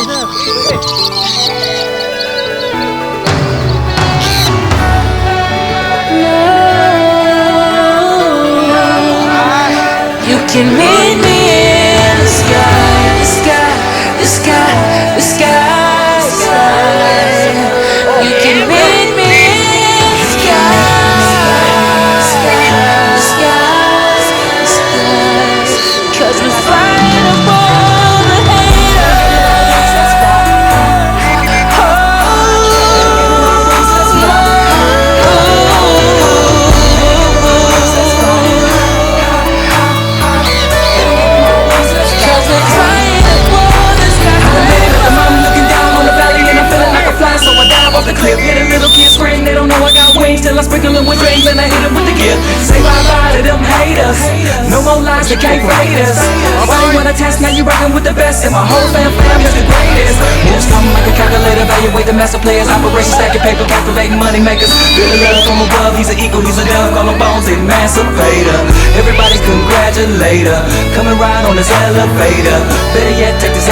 You can meet me in the sky, the sky, the sky, the sky, sky. You can meet me in the sky, the sky, the sky. 'Cause we're flying above the haters. Off the cliff, hit a little kid scream. They don't know I got wings till I sprinkle them with dreams and I hit them with the gift. Say bye-bye to them haters. No more lies, they can't fade us. Already won a test, now you rockin' with the best. And my whole fam is the greatest. Moves come like a calculator, evaluate the master players. Operation stacking paper, captivating money makers. Feel the love from above, he's an eagle, he's a dove. Call him bones, emancipator. Everybody congratulate her. Come and ride on this elevator. Better yet, take this